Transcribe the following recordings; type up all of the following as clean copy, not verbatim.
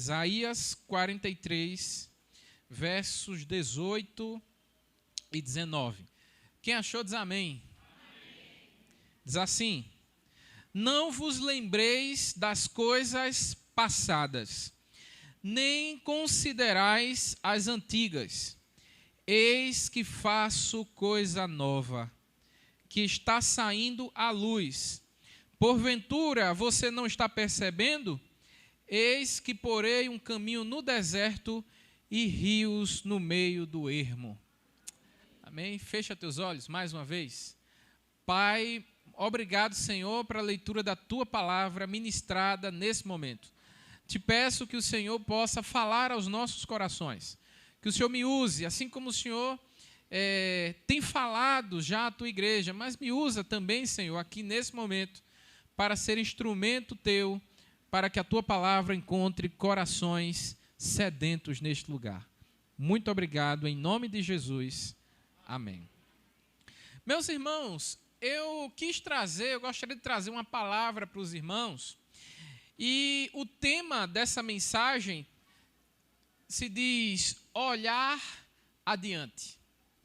Isaías 43, versos 18 e 19. Quem achou diz amém. Diz assim: não vos lembreis das coisas passadas, nem considerais as antigas. Eis que faço coisa nova, que está saindo à luz. Porventura você não está percebendo? Eis que porei um caminho no deserto e rios no meio do ermo. Amém? Fecha teus olhos mais uma vez. Pai, obrigado, Senhor, para a leitura da Tua palavra ministrada nesse momento. Te peço que o Senhor possa falar aos nossos corações. Que o Senhor me use, assim como o Senhor tem falado já à Tua igreja, mas me usa também, Senhor, aqui nesse momento, para ser instrumento Teu, para que a Tua palavra encontre corações sedentos neste lugar. Muito obrigado, em nome de Jesus. Amém. Meus irmãos, eu gostaria de trazer uma palavra para os irmãos, e o tema dessa mensagem se diz olhar adiante.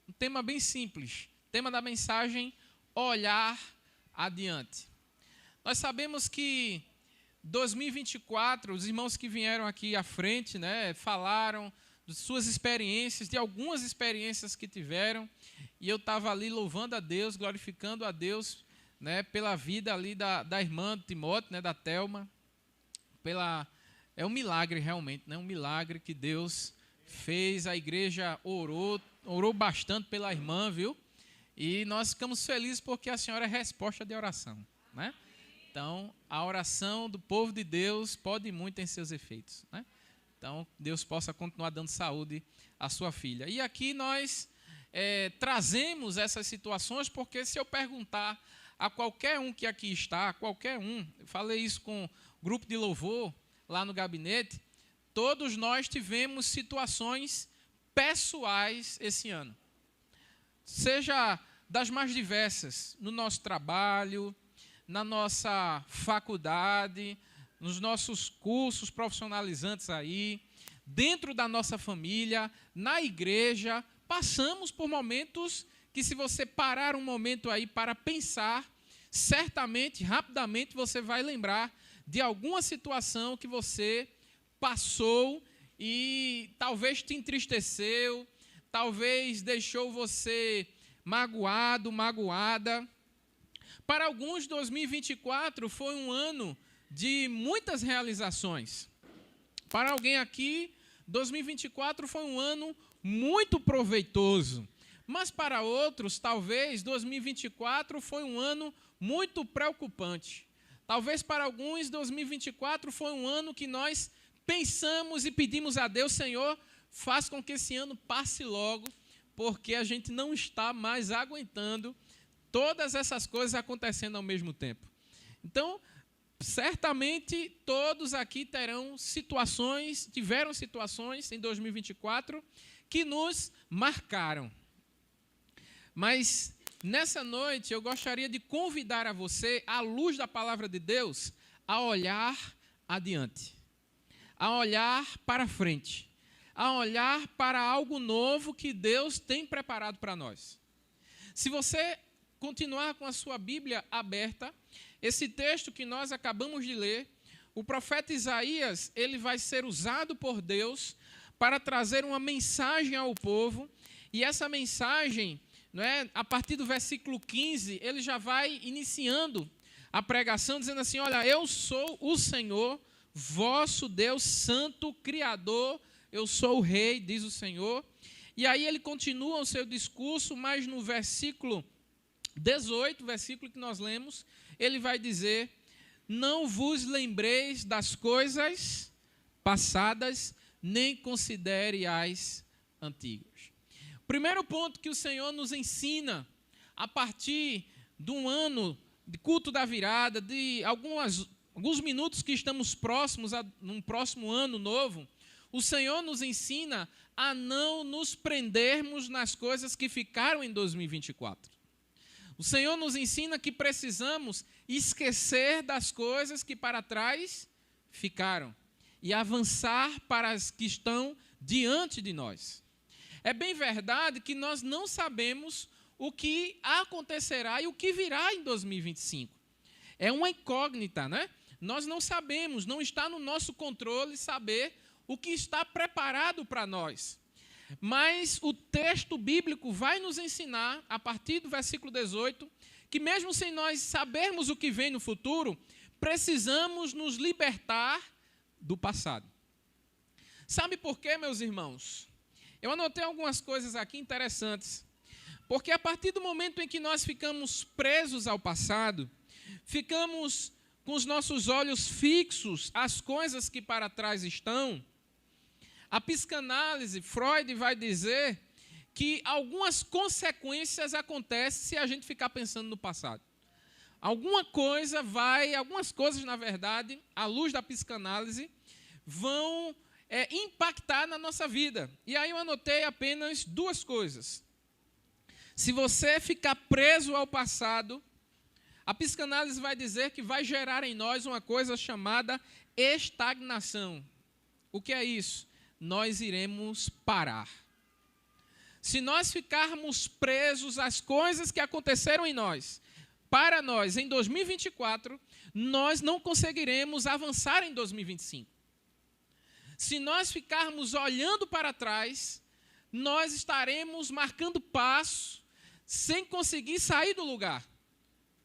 Um tema bem simples, tema da mensagem, olhar adiante. Nós sabemos que 2024, os irmãos que vieram aqui à frente, falaram de suas experiências, de algumas experiências que tiveram, e eu estava ali louvando a Deus, glorificando a Deus, pela vida ali da irmã Timóteo, da Thelma, é um milagre realmente, um milagre que Deus fez. A igreja orou bastante pela irmã, viu? E nós ficamos felizes porque a senhora é resposta de oração, Então, a oração do povo de Deus pode muito em seus efeitos, Então, Deus possa continuar dando saúde à sua filha. E aqui nós trazemos essas situações porque se eu perguntar a qualquer um que aqui está, eu falei isso com o grupo de louvor lá no gabinete, todos nós tivemos situações pessoais esse ano. Seja das mais diversas, no nosso trabalho, na nossa faculdade, nos nossos cursos profissionalizantes aí, dentro da nossa família, na igreja, passamos por momentos que, se você parar um momento aí para pensar, certamente, rapidamente, você vai lembrar de alguma situação que você passou e talvez te entristeceu, talvez deixou você magoado, magoada. Para alguns, 2024 foi um ano de muitas realizações. Para alguém aqui, 2024 foi um ano muito proveitoso. Mas para outros, talvez 2024 foi um ano muito preocupante. Talvez para alguns, 2024 foi um ano que nós pensamos e pedimos a Deus: Senhor, faz com que esse ano passe logo, porque a gente não está mais aguentando todas essas coisas acontecendo ao mesmo tempo. Então, certamente todos aqui tiveram situações em 2024 que nos marcaram. Mas nessa noite eu gostaria de convidar a você, à luz da palavra de Deus, a olhar adiante, a olhar para frente, a olhar para algo novo que Deus tem preparado para nós. Se você continuar com a sua Bíblia aberta, esse texto que nós acabamos de ler, o profeta Isaías, ele vai ser usado por Deus para trazer uma mensagem ao povo, e essa mensagem, a partir do versículo 15, ele já vai iniciando a pregação, dizendo assim: olha, eu sou o Senhor, vosso Deus santo, Criador, eu sou o Rei, diz o Senhor. E aí ele continua o seu discurso, mas no versículo 18, versículo que nós lemos, ele vai dizer: não vos lembreis das coisas passadas, nem considere as antigas. O primeiro ponto que o Senhor nos ensina, a partir de um ano de culto da virada, de alguns minutos que estamos próximos a um próximo ano novo, o Senhor nos ensina a não nos prendermos nas coisas que ficaram em 2024. O Senhor nos ensina que precisamos esquecer das coisas que para trás ficaram e avançar para as que estão diante de nós. É bem verdade que nós não sabemos o que acontecerá e o que virá em 2025. É uma incógnita, né? Nós não sabemos, não está no nosso controle saber o que está preparado para nós. Mas o texto bíblico vai nos ensinar, a partir do versículo 18, que mesmo sem nós sabermos o que vem no futuro, precisamos nos libertar do passado. Sabe por quê, meus irmãos? Eu anotei algumas coisas aqui interessantes. Porque a partir do momento em que nós ficamos presos ao passado, ficamos com os nossos olhos fixos às coisas que para trás estão, a psicanálise, Freud vai dizer que algumas consequências acontecem se a gente ficar pensando no passado. Algumas coisas, na verdade, à luz da psicanálise, vão impactar na nossa vida. E aí eu anotei apenas duas coisas. Se você ficar preso ao passado, a psicanálise vai dizer que vai gerar em nós uma coisa chamada estagnação. O que é isso? Nós iremos parar. Se nós ficarmos presos às coisas que aconteceram em nós, para nós, em 2024, nós não conseguiremos avançar em 2025. Se nós ficarmos olhando para trás, nós estaremos marcando passo sem conseguir sair do lugar.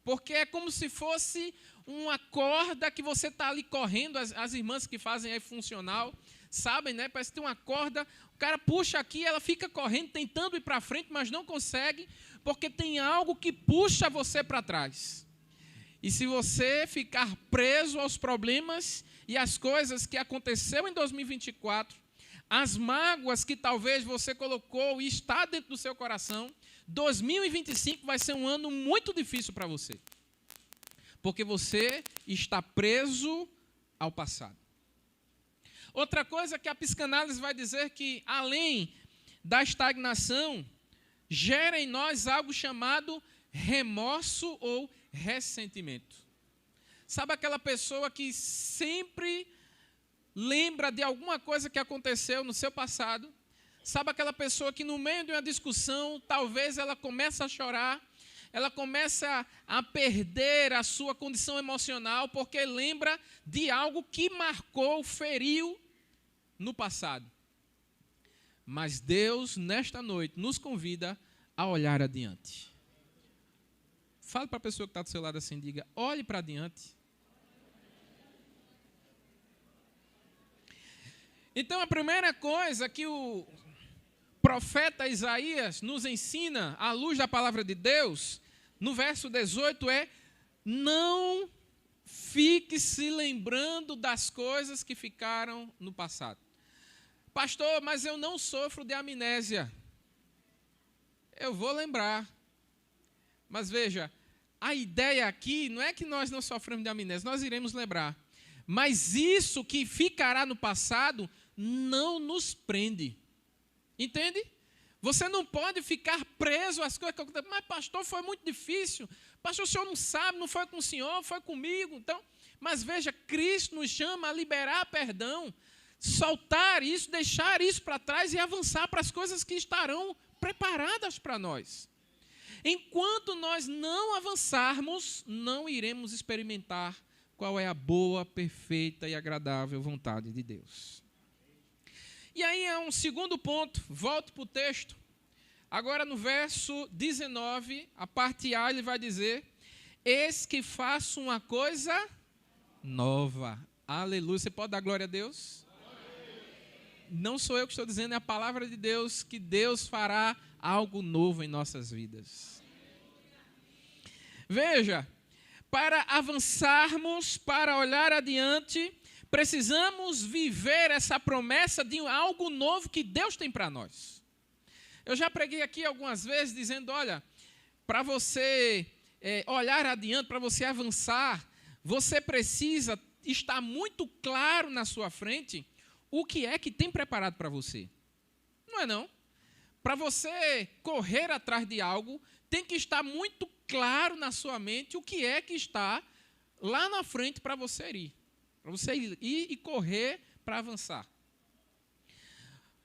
Porque é como se fosse uma corda que você está ali correndo, as irmãs que fazem aí funcional, sabem, né? Parece que tem uma corda, o cara puxa aqui, ela fica correndo, tentando ir para frente, mas não consegue, porque tem algo que puxa você para trás. E se você ficar preso aos problemas e às coisas que aconteceu em 2024, as mágoas que talvez você colocou e está dentro do seu coração, 2025 vai ser um ano muito difícil para você. Porque você está preso ao passado. Outra coisa que a psicanálise vai dizer que, além da estagnação, gera em nós algo chamado remorso ou ressentimento. Sabe aquela pessoa que sempre lembra de alguma coisa que aconteceu no seu passado? Sabe aquela pessoa que no meio de uma discussão, talvez ela comece a chorar, ela começa a perder a sua condição emocional, porque lembra de algo que marcou, feriu no passado. Mas Deus, nesta noite, nos convida a olhar adiante. Fale para a pessoa que está do seu lado assim, diga, olhe para adiante. Então, a primeira coisa que o profeta Isaías nos ensina, à luz da palavra de Deus, no verso 18 é: não fique se lembrando das coisas que ficaram no passado. Pastor, mas eu não sofro de amnésia. Eu vou lembrar. Mas veja, a ideia aqui não é que nós não sofremos de amnésia, nós iremos lembrar. Mas isso que ficará no passado não nos prende. Entende? Você não pode ficar preso às coisas que acontecem. Mas, pastor, foi muito difícil. Pastor, o senhor não sabe, não foi com o senhor, foi comigo. Então, mas veja, Cristo nos chama a liberar perdão, soltar isso, deixar isso para trás e avançar para as coisas que estarão preparadas para nós. Enquanto nós não avançarmos, não iremos experimentar qual é a boa, perfeita e agradável vontade de Deus. E aí é um segundo ponto, volto para o texto. Agora no verso 19, a parte A, ele vai dizer: eis que faço uma coisa nova. Aleluia. Você pode dar glória a Deus? Não sou eu que estou dizendo, é a palavra de Deus, que Deus fará algo novo em nossas vidas. Veja, para avançarmos, para olhar adiante, precisamos viver essa promessa de algo novo que Deus tem para nós. Eu já preguei aqui algumas vezes dizendo, olha, para você olhar adiante, para você avançar, você precisa estar muito claro na sua frente o que é que tem preparado para você. Não é não? Para você correr atrás de algo, tem que estar muito claro na sua mente o que é que está lá na frente para você ir. Para você ir e correr para avançar.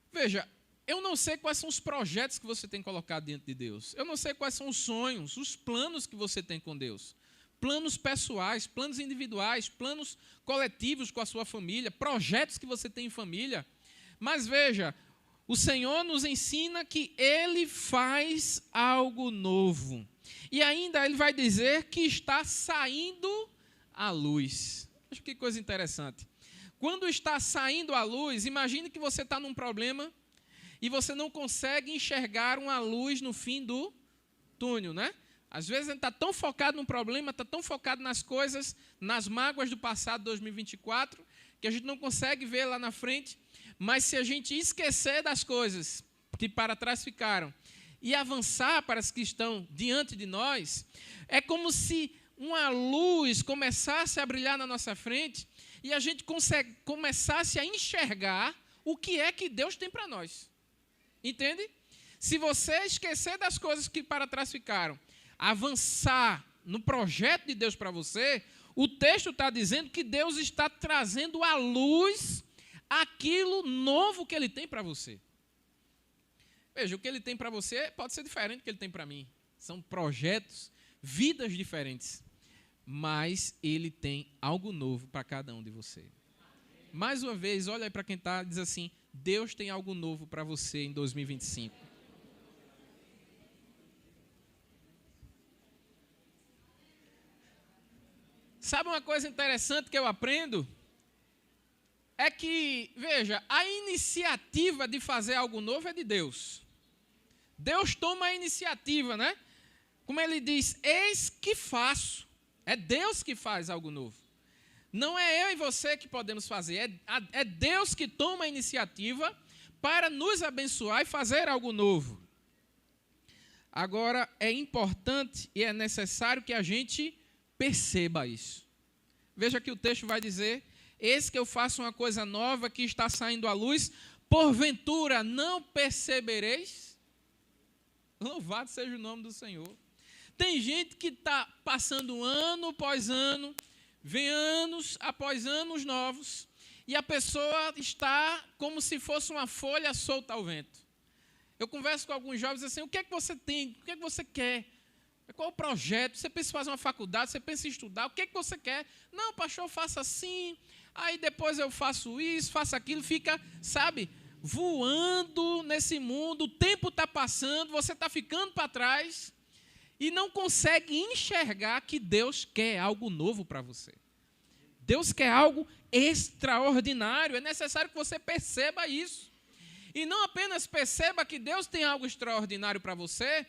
Veja, eu não sei quais são os projetos que você tem colocado diante de Deus. Eu não sei quais são os sonhos, os planos que você tem com Deus. Planos pessoais, planos individuais, planos coletivos com a sua família, projetos que você tem em família. Mas veja, o Senhor nos ensina que Ele faz algo novo. E ainda Ele vai dizer que está saindo à luz. Acho que coisa interessante. Quando está saindo à luz, imagine que você está num problema e você não consegue enxergar uma luz no fim do túnel, né? Às vezes a gente está tão focado no problema, está tão focado nas coisas, nas mágoas do passado 2024, que a gente não consegue ver lá na frente. Mas se a gente esquecer das coisas que para trás ficaram e avançar para as que estão diante de nós, é como se uma luz começasse a brilhar na nossa frente e a gente começasse a enxergar o que é que Deus tem para nós. Entende? Se você esquecer das coisas que para trás ficaram, avançar no projeto de Deus para você, o texto está dizendo que Deus está trazendo à luz aquilo novo que Ele tem para você. Veja, o que Ele tem para você pode ser diferente do que Ele tem para mim. São projetos, vidas diferentes. Mas Ele tem algo novo para cada um de você. Mais uma vez, olha aí para quem está, diz assim, Deus tem algo novo para você em 2025. Sabe uma coisa interessante que eu aprendo? É que, veja, a iniciativa de fazer algo novo é de Deus. Deus toma a iniciativa, né? Como Ele diz, eis que faço. É Deus que faz algo novo. Não é eu e você que podemos fazer, é Deus que toma a iniciativa para nos abençoar e fazer algo novo. Agora, é importante e é necessário que a gente perceba isso. Veja que o texto vai dizer, eis que eu faço uma coisa nova que está saindo à luz, porventura não percebereis? Louvado seja o nome do Senhor. Tem gente que está passando ano após ano, vem anos após anos novos, e a pessoa está como se fosse uma folha solta ao vento. Eu converso com alguns jovens assim, o que é que você tem? O que é que você quer? Qual o projeto? Você pensa em fazer uma faculdade? Você pensa em estudar? O que é que você quer? Não, pastor, eu faço assim, aí depois eu faço isso, faço aquilo, fica, sabe, voando nesse mundo, o tempo está passando, você está ficando para trás e não consegue enxergar que Deus quer algo novo para você. Deus quer algo extraordinário, é necessário que você perceba isso. E não apenas perceba que Deus tem algo extraordinário para você,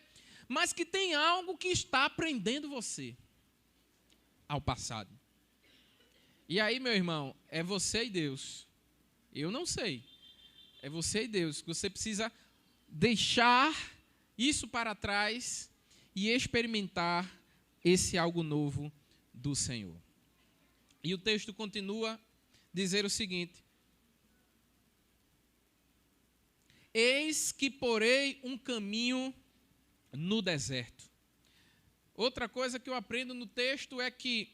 mas que tem algo que está prendendo você ao passado. E aí, meu irmão, é você e Deus. Eu não sei. É você e Deus. Você precisa deixar isso para trás e experimentar esse algo novo do Senhor. E o texto continua a dizer o seguinte: eis que porei um caminho no deserto. Outra coisa que eu aprendo no texto é que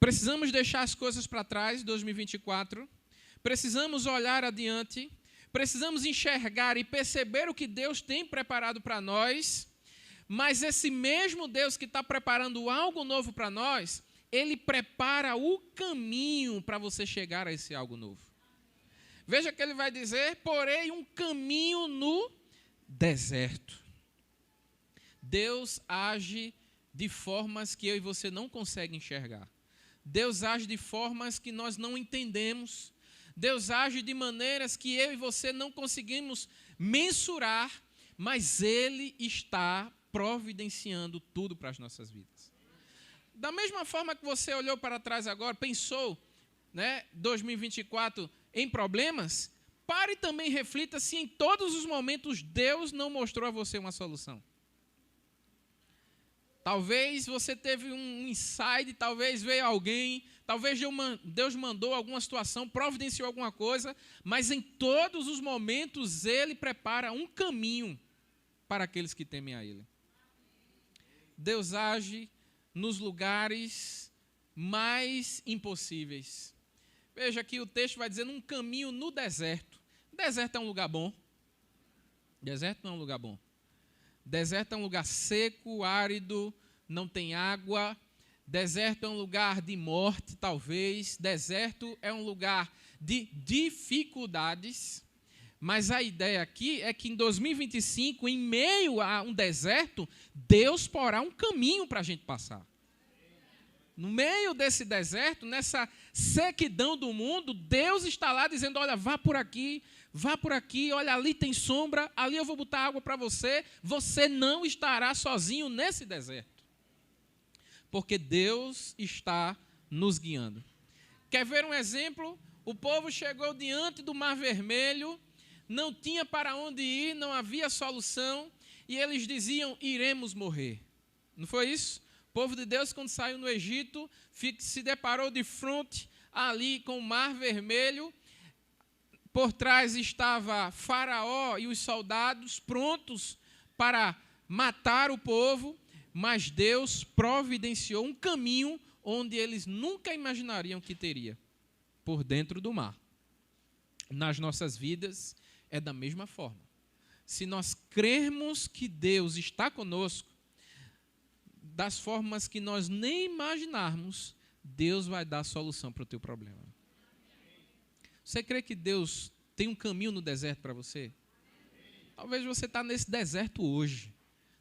precisamos deixar as coisas para trás, 2024, precisamos olhar adiante, precisamos enxergar e perceber o que Deus tem preparado para nós, mas esse mesmo Deus que está preparando algo novo para nós, Ele prepara o caminho para você chegar a esse algo novo. Veja que Ele vai dizer, porém um caminho no deserto. Deus age de formas que eu e você não conseguem enxergar. Deus age de formas que nós não entendemos. Deus age de maneiras que eu e você não conseguimos mensurar, mas Ele está providenciando tudo para as nossas vidas. Da mesma forma que você olhou para trás agora, pensou, 2024 em problemas, pare e também reflita se em todos os momentos Deus não mostrou a você uma solução. Talvez você teve um insight, talvez veio alguém, talvez Deus mandou alguma situação, providenciou alguma coisa, mas em todos os momentos Ele prepara um caminho para aqueles que temem a Ele. Deus age nos lugares mais impossíveis. Veja que o texto vai dizendo um caminho no deserto. Deserto é um lugar bom? Deserto não é um lugar bom. Deserto é um lugar seco, árido, não tem água. Deserto é um lugar de morte, talvez. Deserto é um lugar de dificuldades. Mas a ideia aqui é que em 2025, em meio a um deserto, Deus porá um caminho para a gente passar. No meio desse deserto, nessa sequidão do mundo, Deus está lá dizendo, olha, vá por aqui, olha, ali tem sombra, ali eu vou botar água para você, você não estará sozinho nesse deserto. Porque Deus está nos guiando. Quer ver um exemplo? O povo chegou diante do Mar Vermelho, não tinha para onde ir, não havia solução, e eles diziam, iremos morrer. Não foi isso? O povo de Deus, quando saiu no Egito, se deparou de frente ali com o Mar Vermelho. Por trás estava Faraó e os soldados prontos para matar o povo, mas Deus providenciou um caminho onde eles nunca imaginariam que teria, por dentro do mar. Nas nossas vidas é da mesma forma. Se nós crermos que Deus está conosco, das formas que nós nem imaginarmos, Deus vai dar a solução para o teu problema. Você crê que Deus tem um caminho no deserto para você? Talvez você está nesse deserto hoje.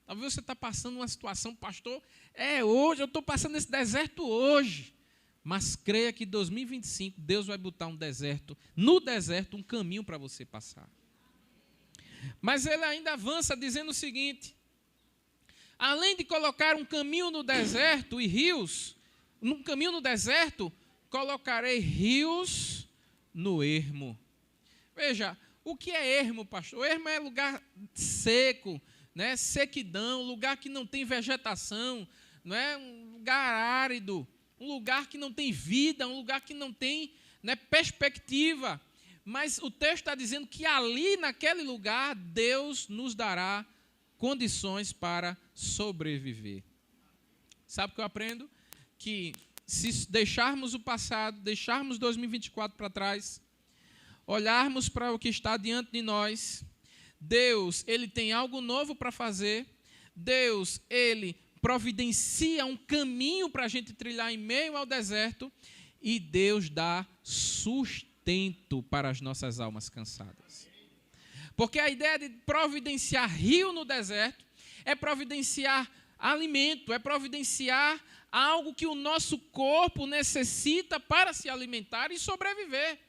Talvez você está passando uma situação, pastor, hoje, eu estou passando esse deserto hoje. Mas creia que em 2025 Deus vai botar no deserto um caminho para você passar. Mas ele ainda avança dizendo o seguinte, além de colocar um caminho no deserto e rios, num caminho no deserto, colocarei rios no ermo. Veja, o que é ermo, pastor? O ermo é lugar seco, né? Sequidão, lugar que não tem vegetação, não é? Um lugar árido, um lugar que não tem vida, um lugar que não tem, né, perspectiva. Mas o texto está dizendo que ali, naquele lugar, Deus nos dará condições para sobreviver. Sabe o que eu aprendo? Que se deixarmos o passado, deixarmos 2024 para trás, olharmos para o que está diante de nós, Deus, Ele tem algo novo para fazer, Deus, Ele providencia um caminho para a gente trilhar em meio ao deserto, e Deus dá sustento para as nossas almas cansadas. Porque a ideia de providenciar rio no deserto é providenciar alimento, é providenciar algo que o nosso corpo necessita para se alimentar e sobreviver.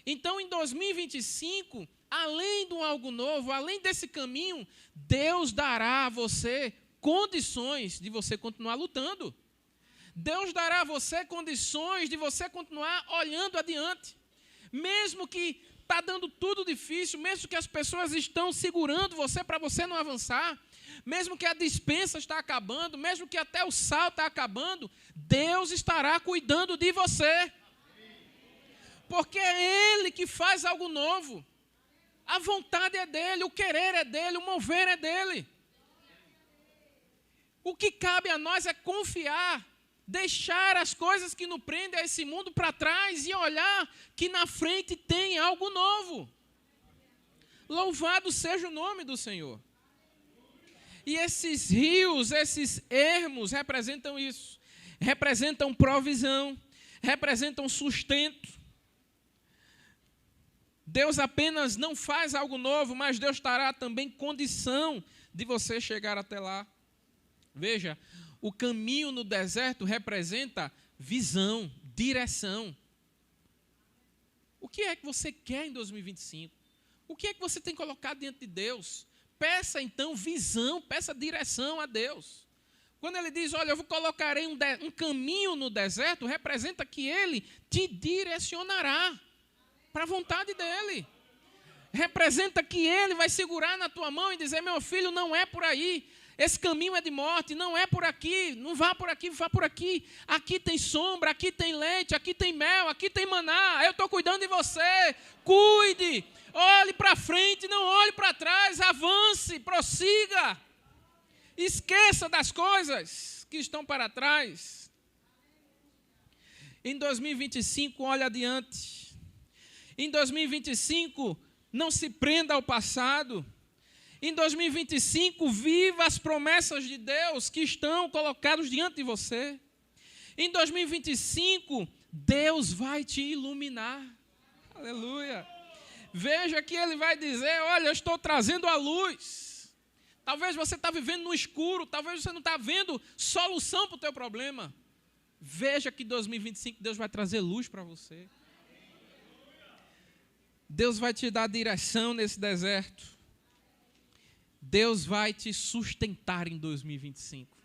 Então, em 2025, além de algo novo, além desse caminho, Deus dará a você condições de você continuar lutando. Deus dará a você condições de você continuar olhando adiante. Mesmo que está dando tudo difícil, mesmo que as pessoas estão segurando você para você não avançar, mesmo que a despensa está acabando, mesmo que até o sal está acabando, Deus estará cuidando de você. Porque é Ele que faz algo novo. A vontade é dEle, o querer é dEle, o mover é dEle. O que cabe a nós é confiar, deixar as coisas que nos prendem a esse mundo para trás e olhar que na frente tem algo novo. Louvado seja o nome do Senhor. E esses rios, esses ermos representam isso. Representam provisão, representam sustento. Deus apenas não faz algo novo, mas Deus dará também condição de você chegar até lá. Veja, o caminho no deserto representa visão, direção. O que é que você quer em 2025? O que é que você tem colocado diante de Deus? Peça então visão, peça direção a Deus. Quando ele diz, olha, eu colocarei um caminho no deserto, representa que Ele te direcionará para a vontade dEle. Representa que Ele vai segurar na tua mão e dizer, meu filho, não é por aí. Esse caminho é de morte, não é por aqui, não vá por aqui, vá por aqui. Aqui tem sombra, aqui tem leite, aqui tem mel, aqui tem maná. Eu estou cuidando de você. Cuide, olhe para frente, não olhe para trás, avance, prossiga. Esqueça das coisas que estão para trás. Em 2025, olhe adiante. Em 2025, não se prenda ao passado. Em 2025, viva as promessas de Deus que estão colocadas diante de você. Em 2025, Deus vai te iluminar. Aleluia. Veja que Ele vai dizer, olha, eu estou trazendo a luz. Talvez você está vivendo no escuro, talvez você não está vendo solução para o teu problema. Veja que em 2025 Deus vai trazer luz para você. Deus vai te dar direção nesse deserto. Deus vai te sustentar em 2025.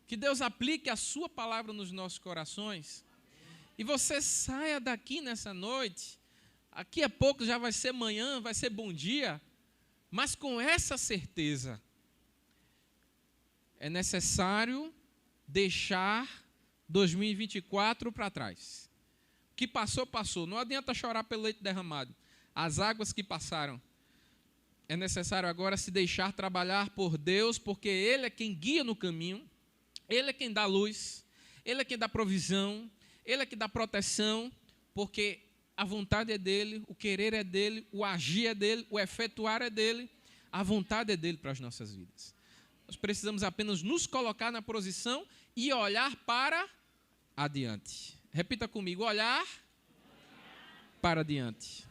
Que Deus aplique a sua palavra nos nossos corações. E você saia daqui nessa noite. Aqui a pouco já vai ser manhã, vai ser bom dia. Mas com essa certeza, é necessário deixar 2024 para trás. O que passou, passou. Não adianta chorar pelo leite derramado. As águas que passaram. É necessário agora se deixar trabalhar por Deus, porque Ele é quem guia no caminho, Ele é quem dá luz, Ele é quem dá provisão, Ele é quem dá proteção, porque a vontade é dEle, o querer é dEle, o agir é dEle, o efetuar é dEle, a vontade é dEle para as nossas vidas. Nós precisamos apenas nos colocar na posição e olhar para adiante. Repita comigo, olhar para adiante.